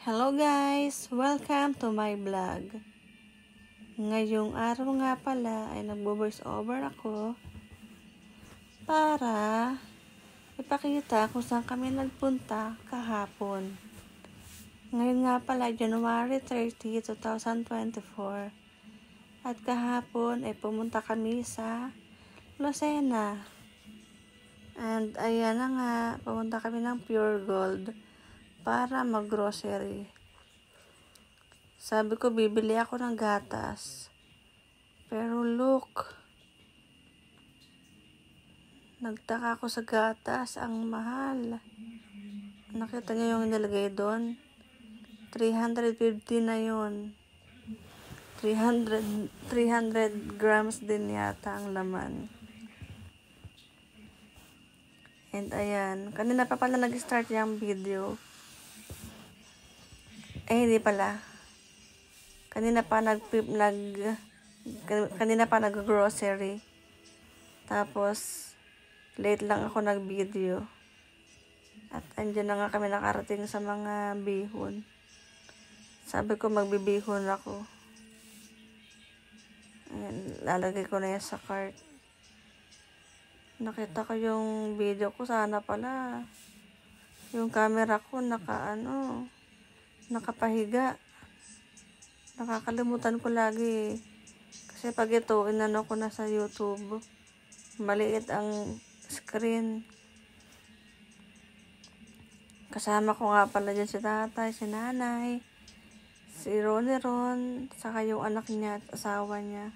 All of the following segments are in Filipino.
Hello guys! Welcome to my vlog. Ngayong araw nga pala ay nagbo-voice over ako para ipakita kung saan kami nagpunta kahapon. Ngayon nga pala, January 30, 2024. At kahapon ay pumunta kami sa Lucena. And ayan na nga, pumunta kami ng Pure Gold para mag-grocery. Sabi ko, bibili ako ng gatas. Pero look, nagtaka ako sa gatas, ang mahal. Nakita niyo yung nilagay doon? 350 na yun. 300 grams din yata ang laman. And ayan, kanina pa pala nag-start yung video. Hindi pala. Kanina pa nag-grocery. Tapos late lang ako nag-video. At andyan na nga kami nakarating sa mga bihon. Sabi ko magbibihon ako. Ayan, lalagay ko na yan sa cart. Nakita ko yung video ko, sana pala yung camera ko nakapahiga. Nakakalimutan ko lagi. Kasi pag ito, inano ko na sa YouTube, maliit ang screen. Kasama ko nga pala dyan si tatay, si nanay, si Ron, saka yung anak niya at asawa niya.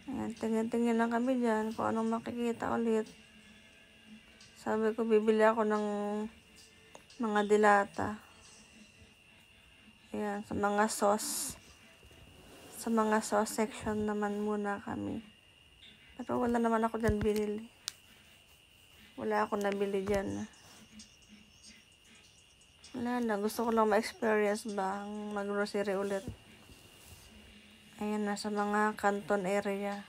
Ayan, tingin-tingin lang kami dyan kung anong makikita ulit. Sabi ko, bibili ako ng mga dilata. Ayan, sa mga sauce. Sa mga sauce section naman muna kami. Pero wala naman ako dyan binili. Wala ako nabili dyan. Wala lang. Gusto ko lang ma-experience ba ang mag-grocery ulit. Ayan, nasa mga Canton area.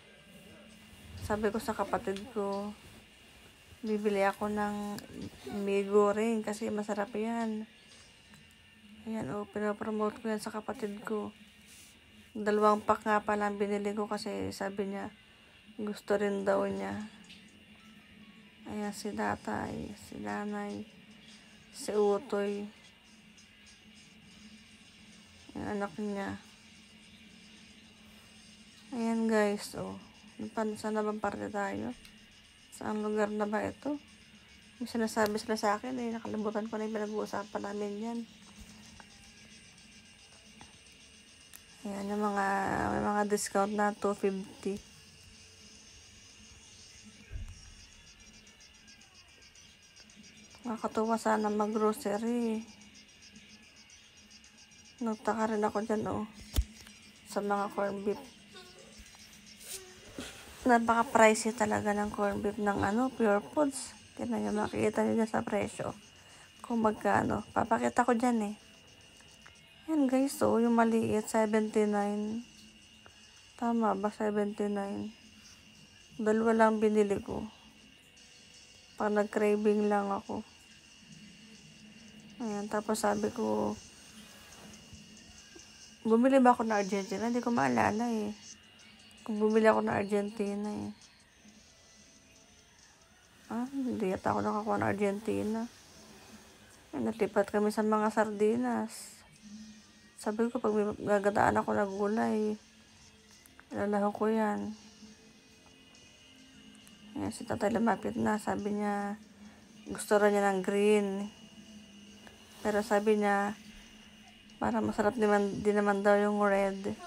Sabi ko sa kapatid ko, bibili ako ng migo ring kasi masarap yan. Ayan, pinapromote ko yan sa kapatid ko. 2 pack nga pala ang binili ko kasi sabi niya, gusto rin daw niya. Ayan, si tatay, si nanay, si utoy. Ayan, anak niya. Ayan guys, saan na bang parte tayo? Saan lugar na ba ito? May sinasabi sila sa akin, nakalimutan ko na yung pinag-uusapan namin yan. Ayan, may mga discount na 250. Nakakatuwa sana mag-grocery. Nagtaka rin ako dyan, sa mga corn beef. Napaka-pricey talaga ng corn beef ng Pure Foods. Tignan nyo, makikita nyo dyan sa presyo. Kung magkano. Papakita ko dyan Yan guys, yung maliit, 79. Tama ba, 79? 2 lang binili ko. Pag nag-craving lang ako. Ayan, tapos sabi ko, bumili ba ako na Argentina? Hindi ko maalala Kung bumili ako na Argentina hindi yata ako nakakuha ng Argentina. Natipat kami sa mga sardinas. Sabi ko, pag may gagadaan ako na gulay, ilalaho ko yan. Ayan, si tatay lumapit na. Sabi niya, gusto rin niya ng green. Pero sabi niya, para masarap din naman daw yung red.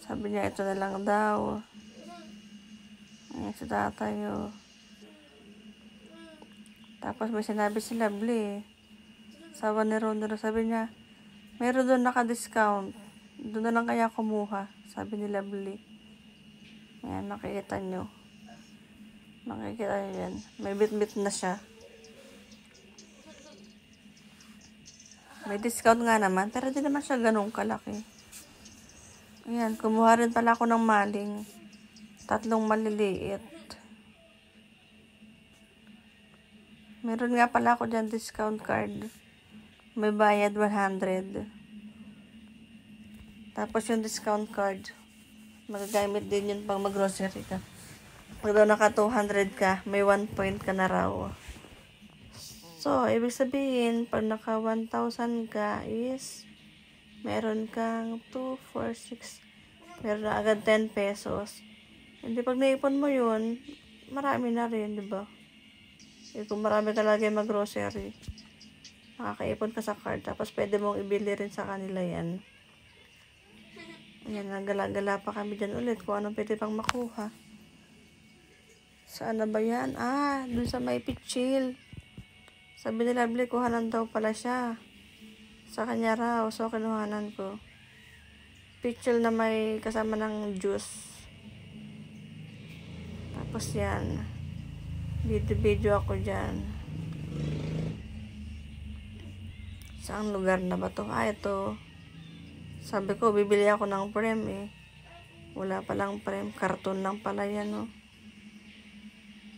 Sabi niya, ito na lang daw. Ayan, si tatay, Tapos may sinabi si Lovely. Sawa ni Ron, sabi niya, meron doon naka-discount. Doon na lang kaya kumuha, sabi ni Lovely. Ayan, nakikita nyo. Nakikita nyo yan. May bit-bit na siya. May discount nga naman, pero di naman siya ganun kalaki. Ayan, kumuha rin pala ako ng maling. 3 maliliit. Meron nga pala ako dyan discount card. may bayad 100. Tapos yung discount card, magagamit din yun pang mag-grocery ka. Pag daw naka 200 ka, may 1 point ka na raw. So, ibig sabihin, pag naka 1,000 ka is, meron kang 2, 4, 6, meron na agad 10 pesos. Hindi pag naipon mo yun, marami na rin, di ba? Kung marami ka lagi mag-grocery, makakaipon ka sa card, tapos pwede mong ibili rin sa kanila yan. Ayan, nagala-gala pa kami dyan ulit kung anong pwede pang makuha. Saan na ba yan? Dun sa may Pichil. Sabi nila, kuhanan daw pala siya. Sa kanya raw, so kinuhanan ko. Pichil na may kasama ng juice. Tapos yan, video ako dyan. Saang lugar na ba to? Ito. Sabi ko, bibili ako ng prem eh. Wala palang prem. Karton lang pala yan, no.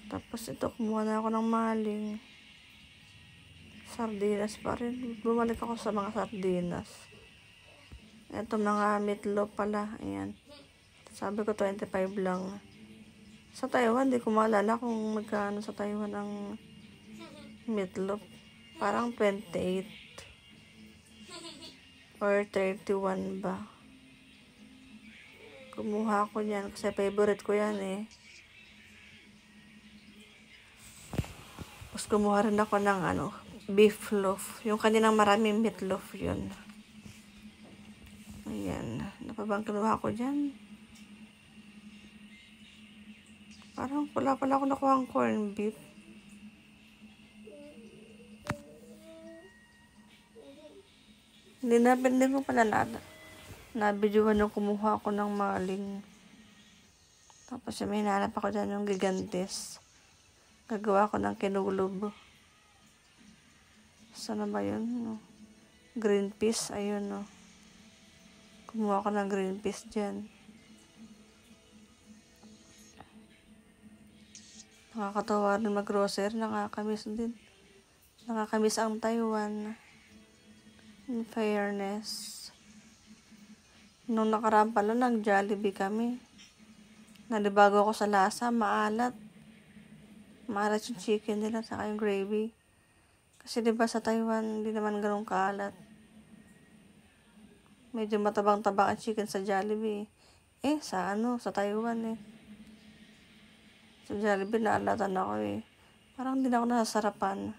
Tapos ito, kumuha na ako ng maling. Sardinas pa rin. Bumalik ako sa mga sardinas. Ito, mga meatloaf pala. Ayan. Sabi ko, 25 lang. Sa Taiwan, di ko maalala kung magkano sa Taiwan ang meatloaf. Parang 28. Or 31 ba? Kumuha ko yan kasi favorite ko yan eh. Tapos kumuha rin ako ng beef loaf. Yung kaninang maraming meatloaf yun. Ayan. Ano pa bang kinuha ko dyan? Parang wala pala ako nakuha ang corned beef. Hindi ko pala na-videohan yung kumuha ako ng maling. Tapos may hinanap ako dyan yung gigantes. Gagawa ko ng kinulob. Sana ba yun? Green peas, ayun no. Kumuha ko ng green peas dyan. Nakakatawa rin mag-grocery, nakakamiss din. Nakakamiss ang Taiwan. In fairness. Nung nakaraan pala, nag-Jollibee kami. Nalibago ako sa lasa, maalat. Maalat yung chicken nila, saka yung gravy. Kasi diba sa Taiwan, hindi naman ganun kaalat. Medyo matabang-tabang ang chicken sa Jollibee. Sa Taiwan eh. Sa Jollibee, naalatan ako eh. Parang hindi na ako nasasarapan.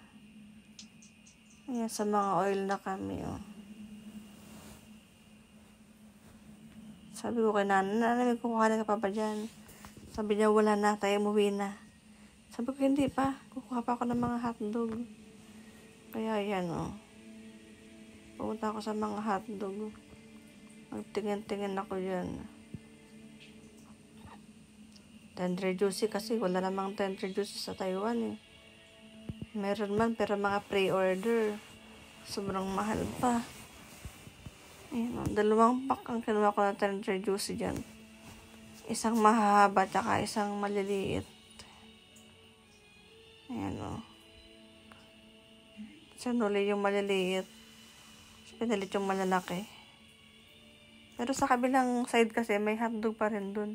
Ayan, sa mga oil na kami, oh. Sabi ko kay Nana, may kukuhanin ka pa ba dyan? Sabi niya, wala na, tayo umuwi na. Sabi ko, hindi pa. Kukuha pa ako ng mga hotdog. Kaya yan, oh. Pumunta ako sa mga hotdog. Magtingin-tingin ako dyan. Tender juicy kasi wala namang tender juicy sa Taiwan eh. Meron man pero mga pre-order. Sobrang mahal pa. Ayan, 2 pack ang kinuha ko na tender juicy dyan. Isang mahaba tsaka isang maliliit. Ayan o. Sinuli yung maliliit. Pinalit yung malalaki. Pero sa kabilang side kasi may hotdog pa rin dun.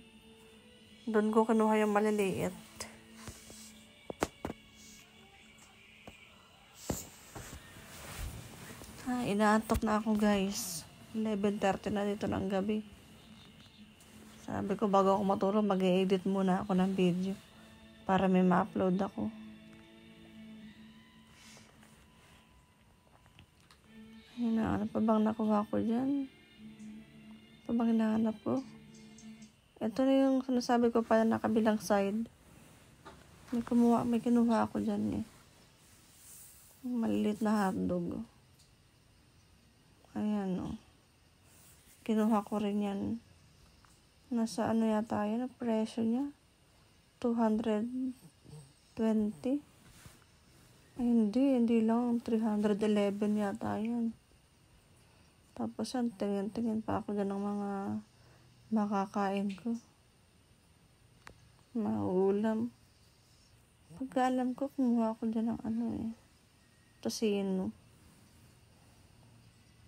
Doon ko kinuha yung maliliit. Inaantok na ako guys. 11:30 na dito ng gabi. Sabi ko bago ako matulog, mag-edit muna ako ng video. Para may ma-upload ako. Ano pa bang nakuha ko dyan? Ano pa bang hinahanap ko? Ito na yung sinasabi ko pala na kabilang side. May kinuha ako dyan eh. Malilit na hotdog. Ayan o. Kinuha ko rin yan. Nasa yata yun, ang presyo niya? 220. Ay, hindi lang. 311 yata yan. Tapos yan, tingin pa ako dyan ng mga makakain ko. Maulam. Pagka alam ko, kumuha ko dyan ng tosino.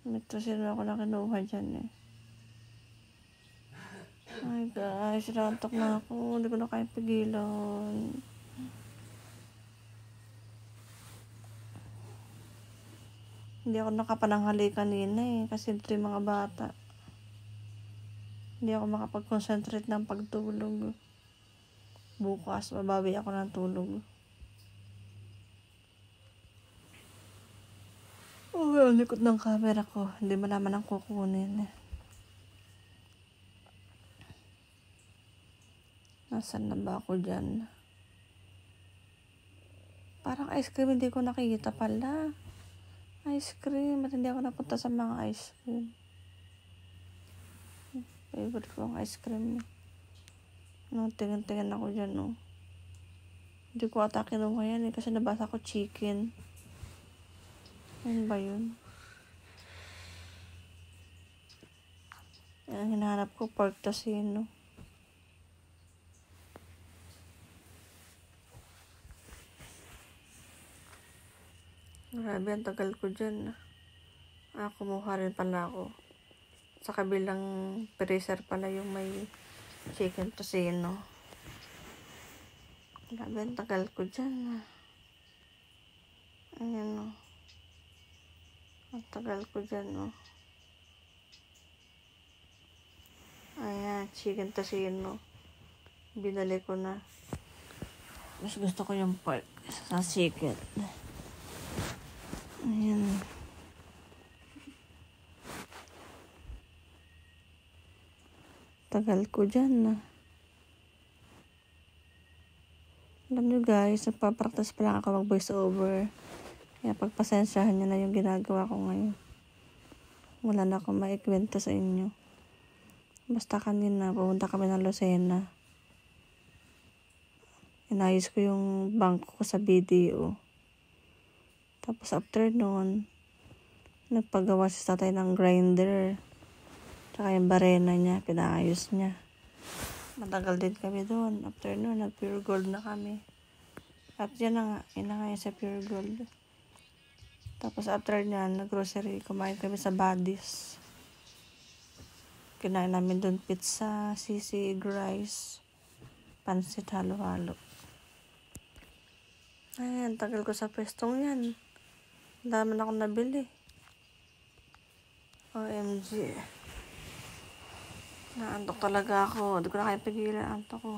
Metrosin ako na kinuha dyan eh. Ay guys, rantok na ako. Hindi ko na kaya pigilan. Hindi ako nakapananghali kanina eh. Kasi ito yung mga bata. Hindi ako makapag-concentrate ng pagtulog. Bukas, mabawi ako ng tulog. Oh, ang likod ng camera ko. Hindi mo naman ang kukunin. Nasaan na ba ako dyan? Parang ice cream hindi ko nakikita pala. Ice cream. Ba't hindi ako napunta sa mga ice cream? Favorite ko ang ice cream. No, tingin-tingin ako dyan, no. Hindi ko ata kinuha yan eh. Kasi nabasa ko chicken. Ano ba yun? Ang hinahanap ko, pork tocino. Grabe, ang tagal ko dyan. Kumuha rin pala ako. Sa kabilang freezer pala yung may chicken tocino. Grabe, ang tagal ko dyan. Ayan o. Ang tagal ko dyan o. Ayan, chicken tocino. Binali ko na. Mas gusto ko yung pork sa chicken. Ayan. Tagal ko dyan. Alam nyo guys, nagpapractice pa lang ako mag voice over. Kaya pagpasensyahan nyo na yung ginagawa ko ngayon. Wala na akong maikwento sa inyo. Basta kanina, pumunta kami ng Lucena. Inayos ko yung bangko ko sa BDO. Tapos after noon, nagpagawa si tatay ng grinder. Tsaka yung barena niya, pinaayos niya. Matagal din kami doon. After noon, nag-pure gold na kami. At yan na nga, yun na nga yung sa pure gold. Tapos after nyan, nag-grocery, kumain kami sa Buddies. Kinain namin doon pizza, sisig, rice, pansit, halo-halo. Ayan, tagal ko sa pwestong yan. Dami na akong nabili. OMG. Naantok talaga ako. Hindi ko na kaya pigilan. Antok ko.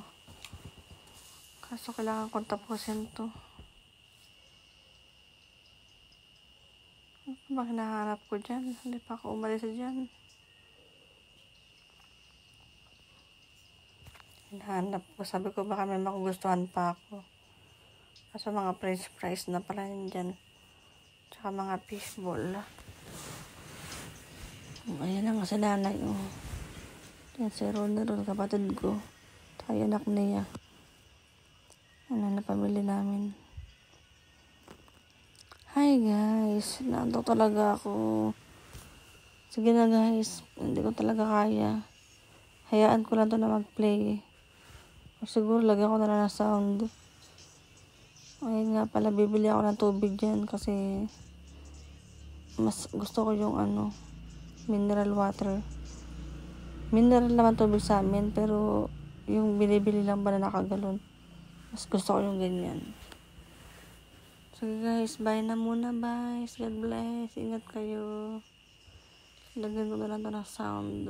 Kaso kailangan kong tapusin to. Ano ba hinahanap ko dyan? Hindi pa ako umalis dyan. Hinahanap ko. Sabi ko baka may makugustuhan pa ako. Kaso mga french fries na pala yun dyan. Tsaka mga fishball. Ayan na nga si nanay. Yan si Ron, kapatid ko. Tsaka yung anak niya. Ano na pamilya namin. Hi guys. Naantok talaga ako. Sige na guys. Hindi ko talaga kaya. Hayaan ko lang to na mag-play. O siguro lagyan ko na lang ng sound. Ayun nga pala, bibili ako ng tubig dyan kasi mas gusto ko yung mineral water. Mineral naman tubig sa amin, pero yung binibili lang ba na nakagalon. Mas gusto ko yung ganyan. So guys, bye na muna, bye. God bless. Ingat kayo. Lagyan ko na lang to ng sound.